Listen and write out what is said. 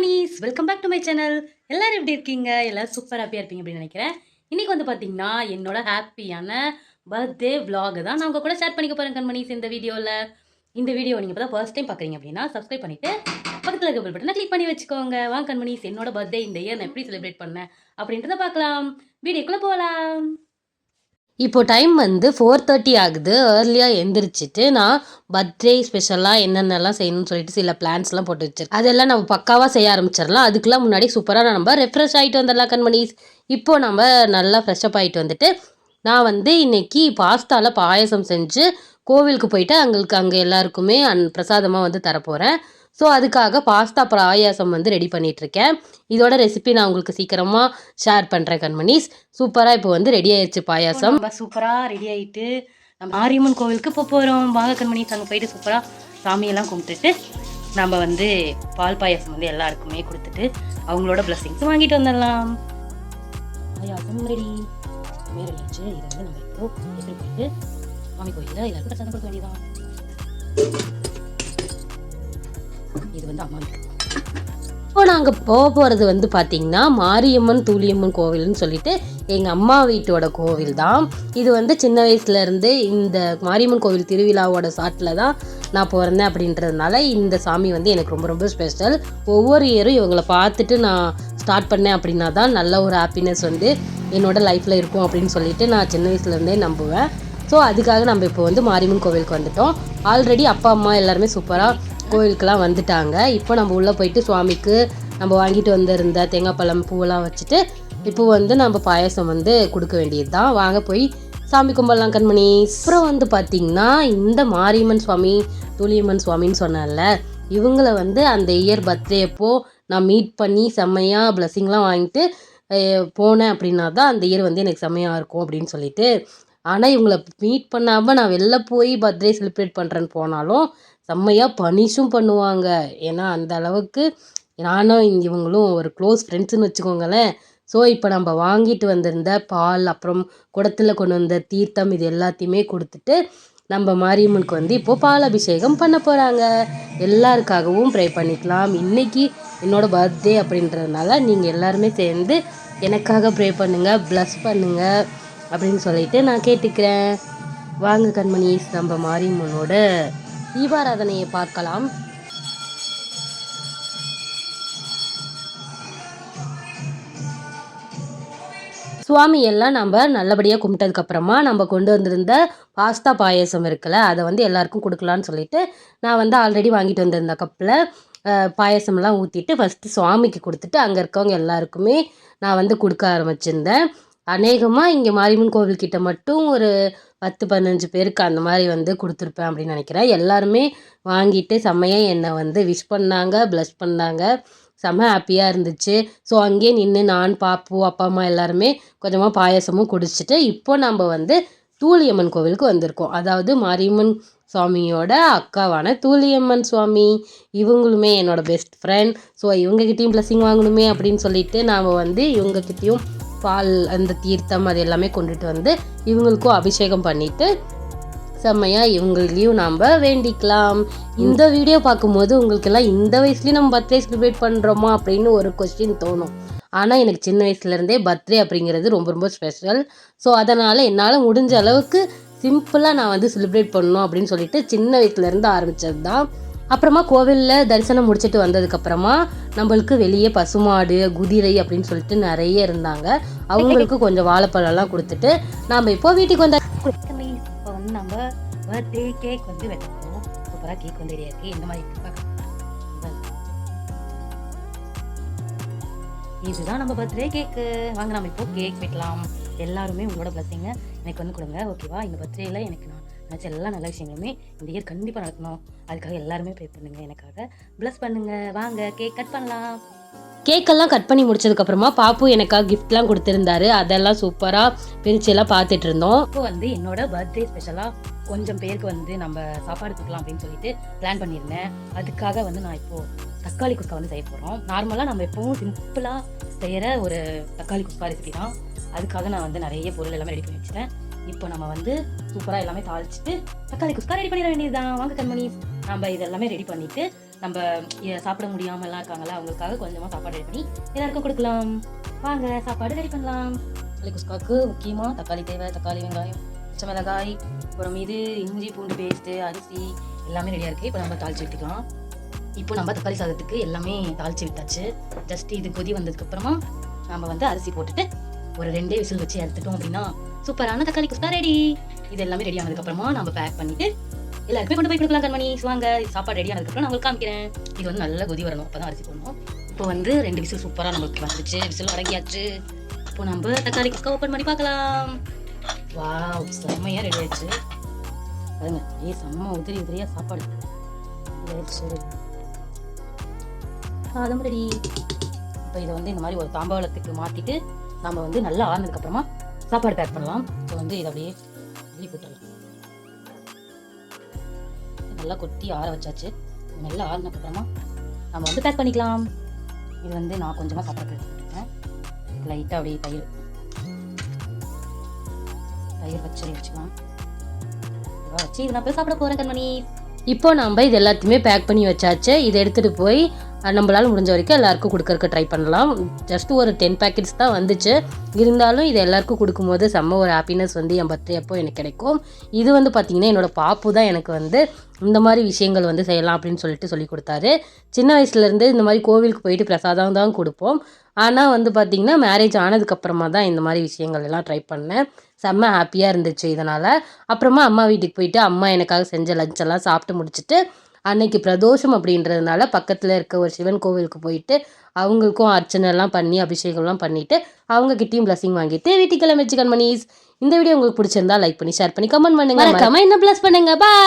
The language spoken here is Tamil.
கண்மணிஸ், welcome back to my channel. எல்லாரும் எப்படி இருக்கீங்க? எல்லாரும் சூப்பர் ஹாப்பியாக இருப்பீங்க அப்படின்னு நினைக்கிறேன். இன்றைக்கி வந்து பார்த்தீங்கன்னா என்னோட ஹாப்பியான பர்த்டே விலாக் தான் நான் உங்கள் கூட ஷேர் பண்ணிக்க போகிறேன் கண்மணிஸ் இந்த வீடியோவில். இந்த வீடியோ நீங்கள் இப்போ தான் ஃபர்ஸ்ட் டைம் பார்க்குறீங்க அப்படின்னா சப்ஸ்கிரைப் பண்ணிவிட்டு பக்கத்தில் இருக்க பெல் பட்டனை கிளிக் பண்ணி வச்சுக்கோங்க. வாங்க கண்மணிஸ், என்னோட பர்த்டே இந்த இயர் நான் எப்படி செலிப்ரேட் பண்ணேன் அப்படின்றத பார்க்கலாம். வீடியோக்குள்ளே போகலாம். இப்போ டைம் வந்து 4:30 ஆகுது. ஏர்லியாக எந்திரிச்சிட்டு நான் பர்த்டே ஸ்பெஷலாக என்னென்னலாம் செய்யணும்னு சொல்லிட்டு சில பிளான்ஸ்லாம் போட்டு வச்சிருக்கேன். அதெல்லாம் நம்ம பக்காவாக செய்ய ஆரம்பிச்சிடலாம். அதுக்கெலாம் முன்னாடி சூப்பராக நம்ம ரெஃப்ரெஷ் ஆகிட்டு வந்துடலாம் கண்மணிஸ். இப்போது நம்ம நல்லா ஃப்ரெஷ்அப் ஆகிட்டு வந்துட்டு நான் வந்து இன்றைக்கி பாஸ்தாவில் பாயசம் செஞ்சு கோவிலுக்கு போயிட்டு அங்கே எல்லாருக்குமே பிரசாதமாக வந்து தரப்போகிறேன். ஸோ அதுக்காக பாஸ்தா பாயாசம் வந்து ரெடி பண்ணிகிட்ருக்கேன். இதோட ரெசிபி நான் உங்களுக்கு சீக்கிரமாக ஷேர் பண்ணுறேன் கண்மணிஸ். சூப்பராக இப்போ வந்து ரெடி ஆயிடுச்சு பாயாசம். நம்ம சூப்பராக ரெடி ஆகிட்டு நம்ம மாரியம்மன் கோவிலுக்கு போகிறோம். வாங்க கண்மணிஸ், அங்கே போயிட்டு சூப்பராக சாமியெல்லாம் கும்பிட்டுட்டு நம்ம வந்து பால் பாயாசம் வந்து எல்லாருக்குமே கொடுத்துட்டு அவங்களோட பிளஸ்ஸிங்ஸ் வாங்கிட்டு வந்துடலாம். பாயாசம் ரெடி மேலே வச்சு இதை வந்து நம்ம இப்போ எடுத்துகிட்டு போயிட்டு சாமி கோயிலில் எல்லாருக்கும் பிரசாதம் கொடுக்க வேண்டியதான். இது வந்து அம்மா வீட்டு. இப்போ நாங்கள் போகிறது வந்து பார்த்திங்கன்னா மாரியம்மன் தூளியம்மன் கோவில்னு சொல்லிட்டு எங்கள் அம்மா வீட்டோட கோவில் தான். இது வந்து சின்ன வயசுலேருந்து இந்த மாரியம்மன் கோவில் திருவிழாவோட சாட்டில் தான் நான் பிறந்தேன் அப்படின்றதுனால இந்த சாமி வந்து எனக்கு ரொம்ப ரொம்ப ஸ்பெஷல். ஒவ்வொரு இயரும் இவங்களை பார்த்துட்டு நான் ஸ்டார்ட் பண்ணேன் அப்படின்னா தான் நல்ல ஒரு ஹாப்பினஸ் வந்து என்னோடய லைஃப்பில் இருக்கும் அப்படின்னு சொல்லிட்டு நான் சின்ன வயசுலேருந்தே நம்புவேன். ஸோ அதுக்காக நம்ம இப்போ வந்து மாரியம்மன் கோவிலுக்கு வந்துட்டோம். ஆல்ரெடி அப்பா அம்மா எல்லாருமே சூப்பராக கோவிலுக்கெலாம் வந்துட்டாங்க. இப்போ நம்ம உள்ளே போயிட்டு சுவாமிக்கு நம்ம வாங்கிட்டு வந்திருந்த தேங்காய் பழம் பூவெல்லாம் வச்சுட்டு இப்போ வந்து நம்ம பாயசம் வந்து கொடுக்க வேண்டியது தான். வாங்க போய் சாமி கும்பிடலாம் கண்மணி. அப்புறம் வந்து பார்த்திங்கன்னா இந்த மாரியம்மன் சுவாமி தூளியம்மன் சுவாமின்னு சொன்னால இவங்களை வந்து அந்த இயர் பர்த்டே அப்போ நான் மீட் பண்ணி செம்மையாக பிளஸ்ஸிங்லாம் வாங்கிட்டு போனேன் அப்படின்னா தான் அந்த இயர் வந்து எனக்கு செம்மையாக இருக்கும் அப்படின்னு சொல்லிட்டு. ஆனால் இவங்களை மீட் பண்ணாமல் நான் வெளில போய் பர்த்டே செலிப்ரேட் பண்ணுறேன்னு போனாலும் செம்மையாக பனிஷும் பண்ணுவாங்க. ஏன்னா அந்த அளவுக்கு நானும் இவங்களும் ஒரு க்ளோஸ் ஃப்ரெண்ட்ஸுன்னு வச்சுக்கோங்களேன். ஸோ இப்போ நம்ம வாங்கிட்டு வந்திருந்த பால் அப்புறம் குடத்தில் கொண்டு வந்த தீர்த்தம் இது எல்லாத்தையுமே கொடுத்துட்டு நம்ம மாரியம்மனுக்கு வந்து இப்போது பால் அபிஷேகம் பண்ண போகிறாங்க. எல்லாருக்காகவும் ப்ரே பண்ணிக்கலாம். இன்றைக்கி என்னோடய பர்த்டே அப்படின்றதுனால நீங்கள் எல்லாருமே சேர்ந்து எனக்காக ப்ரே பண்ணுங்கள், ப்ளஸ் பண்ணுங்கள் அப்படின்னு சொல்லிட்டு நான் கேட்டுக்கிறேன். வாங்க கண்மணிஸ், நம்ம மாரியம்மனோட தீபாராதனையை பார்க்கலாம். சுவாமி எல்லாம் நம்ம நல்லபடியாக கும்பிட்டதுக்கப்புறமா நம்ம கொண்டு வந்திருந்த பாஸ்தா பாயசம் இருக்குல்ல அதை வந்து எல்லாருக்கும் கொடுக்கலான்னு சொல்லிட்டு நான் வந்து ஆல்ரெடி வாங்கிட்டு வந்திருந்த கப்பில் பாயசம்லாம் ஊற்றிட்டு ஃபஸ்ட்டு சுவாமிக்கு கொடுத்துட்டு அங்கே இருக்கவங்க எல்லாருக்குமே நான் வந்து கொடுக்க ஆரம்பிச்சிருந்தேன். அநேகமாக இங்கே மாரியம்மன் கோவில்கிட்ட மட்டும் ஒரு 10-15 பேருக்கு அந்த மாதிரி வந்து கொடுத்துருப்பேன் அப்படின்னு நினைக்கிறேன். எல்லாருமே வாங்கிட்டு செம்மையாக என்னை வந்து விஷ் பண்ணாங்க, ப்ளஸ் பண்ணாங்க. செம்ம ஹாப்பியாக இருந்துச்சு. ஸோ அங்கேயே நின்று நான் பாப்பு அப்பா அம்மா எல்லாருமே கொஞ்சமாக பாயசமும் குடிச்சிட்டு இப்போ நம்ம வந்து தூளியம்மன் கோவிலுக்கு வந்திருக்கோம். அதாவது மாரியம்மன் சுவாமியோட அக்காவான தூளியம்மன் சுவாமி. இவங்களுமே என்னோடய பெஸ்ட் ஃப்ரெண்ட். ஸோ இவங்ககிட்டையும் பிளஸ்ஸிங் வாங்கணுமே அப்படின்னு சொல்லிட்டு நாம் வந்து இவங்ககிட்டையும் பால் அந்த தீர்த்தம் அது எல்லாமே கொண்டுட்டு வந்து இவங்களுக்கும் அபிஷேகம் பண்ணிவிட்டு செம்மையாக இவங்களையும் நாம் வேண்டிக்கலாம். இந்த வீடியோ பார்க்கும்போது உங்களுக்கெல்லாம் இந்த வயசுலேயும் நம்ம பர்த்டே செலிப்ரேட் பண்ணுறோமா அப்படின்னு ஒரு கொஸ்டின் தோணும். ஆனால் எனக்கு சின்ன வயசுலேருந்தே பர்த்டே அப்படிங்கிறது ரொம்ப ரொம்ப ஸ்பெஷல். ஸோ அதனால் என்னால் முடிஞ்ச அளவுக்கு சிம்பிளாக நான் வந்து செலிப்ரேட் பண்ணணும் அப்படின்னு சொல்லிட்டு சின்ன வயசுலேருந்து ஆரம்பித்தது தான். அப்புறமா கோவிலில் தரிசனம் முடிச்சுட்டு வந்ததுக்கப்புறமா நம்மளுக்கு வெளியே பசுமாடு குதிரை அப்படின்னு சொல்லிட்டு நிறைய இருந்தாங்க. அவங்களுக்கு கொஞ்சம் வாழைப்பழம்லாம் கொடுத்துட்டு நாம் இப்போ வீட்டுக்கு வந்த இப்போ வந்து நம்ம பர்த்டே கேக் வந்து வெட்டணும். சூப்பராக கேக் வந்து ரெடியாக இருக்குது. இந்த மாதிரி இதுதான் நம்ம பர்த்டே கேக்கு. வாங்க நம்ம இப்போ கேக் வெட்டலாம். எல்லாருமே உங்களோட பிளஸ்ஸிங்க எனக்கு வந்து கொடுங்க, ஓகேவா? இந்த பர்த்டேயில் எனக்கு நான் நினச்ச எல்லா நல்ல விஷயங்களுமே இந்த இயர் கண்டிப்பாக நடக்கணும். அதுக்காக எல்லாருமே ப்ரே பண்ணுங்கள், எனக்காக ப்ளஸ் பண்ணுங்கள். வாங்க கேக் கட் பண்ணலாம். கேக்கெல்லாம் கட் பண்ணி முடிச்சதுக்கப்புறமா பாப்பு எனக்காக கிஃப்ட்லாம் கொடுத்துருந்தாரு. அதெல்லாம் சூப்பராக பிரிச்செல்லாம் பார்த்துட்டு இருந்தோம். இப்போ வந்து என்னோட பர்த்டே ஸ்பெஷலாக கொஞ்சம் பேருக்கு வந்து நம்ம சாப்பாடு கொடுக்கலாம் அப்படின்னு சொல்லிட்டு பிளான் பண்ணியிருந்தேன். அதுக்காக வந்து நான் இப்போது தக்காளி குஸ்கா வந்து செய்ய போகிறோம். நார்மலாக நம்ம எப்பவும் சிம்பிளாக செய்கிற ஒரு தக்காளி குஸ்கா ரெசிபி தான். அதுக்காக நான் வந்து நிறைய பொருள் எல்லாமே ரெடி பண்ணி வச்சுட்டேன். இப்போ நம்ம வந்து சூப்பராக எல்லாமே தாளிச்சுட்டு தக்காளி குஸ்கா ரெடி பண்ணிட வேண்டியது தான். வாங்க கண்மணி, நம்ம இதெல்லாமே ரெடி பண்ணிவிட்டு நம்ம சாப்பிட முடியாமலாம் இருக்காங்களா, அவங்களுக்காக கொஞ்சமாக சாப்பாடு ரெடி பண்ணி எல்லாருக்கும் கொடுக்கலாம். வாங்க சாப்பாடு ரெடி பண்ணலாம். தக்காளி குஸ்காவுக்கு முக்கியமாக தக்காளி தேவை, தக்காளி, வெங்காயம், பச்சை மிளகாய், அப்புறம் இது இஞ்சி பூண்டு பேஸ்ட்டு, அரிசி எல்லாமே ரெடியாக இருக்குது. இப்போ நம்ம தாளித்து விட்டுக்கலாம். இப்போ நம்ம தக்காளி சாதத்துக்கு எல்லாமே தாளித்து விட்டாச்சு. ஜஸ்ட் இது கொதி வந்ததுக்கப்புறமா நம்ம வந்து அரிசி போட்டுட்டு ஒரு 2 விசில் வச்சு எடுத்துட்டோம் அப்படின்னா சூப்பரான தக்காளி குஸ்கா ரெடி. இது எல்லாமே ரெடி ஆனதுக்கப்புறமா நம்ம பேக் பண்ணிவிட்டு எல்லாருக்குமே கொண்டு போய் கொடுக்கலாம். கண்மணிஸ் வாங்க, சாப்பாடு ரெடி ஆனதுக்கப்புறம் நான் உங்களுக்கு காமிக்கிறேன். இது வந்து நல்லா கொதி வரணும், அப்போ தான் அரிசி போடணும். இப்போ வந்து 2 விசில் சூப்பராக நம்மளுக்கு வந்துச்சு. விசில் அடங்கியாச்சு. இப்போ நம்ம தக்காளி குஸ்கா ஓப்பன் பண்ணி பார்க்கலாம். வாவ், செம்மையாக ரெடி ஆயிடுச்சு பாருங்க. செம்ம உதிரி உதிரியாக சாப்பாடு ஆயிடுச்சு. சாதம் ரெடி. இப்போ இதை வந்து இந்த மாதிரி ஒரு தாம்பாளத்துக்கு மாற்றிட்டு நம்ம வந்து நல்லா ஆறுனதுக்கப்புறமா சாப்பாடு பேக் பண்ணலாம். இப்போ வந்து இதை அப்படியே வெளியே போட்டுடலாம். நல்லா கொட்டி ஆற வச்சாச்சு. நல்லா ஆறுனதுக்கப்புறமா நம்ம வந்து பேக் பண்ணிக்கலாம். இது வந்து நான் கொஞ்சமாக சாப்பாடு எடுத்துக்கிட்டேன். லைட்டாக அப்படியே தயிர் வச்சுக்கலாம். வச்சு இது நான் போய் சாப்பிட போகிறேன் கண்மணி. இப்போ நம்ம இது எல்லாத்தையுமே பேக் பண்ணி வச்சாச்சு. இதை எடுத்துகிட்டு போய் நம்மளால் முடிஞ்ச வரைக்கும் எல்லாருக்கும் கொடுக்கறக்கு ட்ரை பண்ணலாம். ஜஸ்ட் ஒரு 10 பேக்கெட்ஸ் தான் வந்துச்சு. இருந்தாலும் இது எல்லாருக்கும் கொடுக்கும்போது செம்ம ஒரு ஹாப்பினஸ் வந்து என் பர்த்டே அப்போ எனக்கு கிடைக்கும். இது வந்து பார்த்திங்கன்னா என்னோடய பாப்பு தான் எனக்கு வந்து இந்த மாதிரி விஷயங்கள் வந்து செய்யலாம் அப்படின்னு சொல்லிட்டு சொல்லி கொடுத்தாரு. சின்ன வயசுலேருந்து இந்த மாதிரி கோவிலுக்கு போயிட்டு பிரசாதம் தான் கொடுப்போம். ஆனால் வந்து பார்த்திங்கன்னா மேரேஜ் ஆனதுக்கப்புறமா தான் இந்த மாதிரி விஷயங்கள் எல்லாம் ட்ரை பண்ணேன். செம்ம ஹாப்பியாக இருந்துச்சு இதனால். அப்புறமா அம்மா வீட்டுக்கு போயிட்டு அம்மா எனக்காக செஞ்ச லஞ்செல்லாம் சாப்பிட்டு முடிச்சுட்டு அன்னைக்கு பிரதோஷம் அப்படின்றதுனால பக்கத்தில் இருக்க ஒரு சிவன் கோவிலுக்கு போயிட்டு அவங்களுக்கும் அர்ச்சனைலாம் பண்ணி அபிஷேகம்லாம் பண்ணிவிட்டு அவங்ககிட்டயும் பிளஸிங் வாங்கிட்டு வீட்டுக்கு கிளம்பிச்சு கண்மணிஸ். இந்த வீடியோ உங்களுக்கு பிடிச்சிருந்தா லைக் பண்ணி ஷேர் பண்ணி கமெண்ட் பண்ணுங்க. மறக்காம என்ன ப்ளஸ் பண்ணுங்க. பாய்.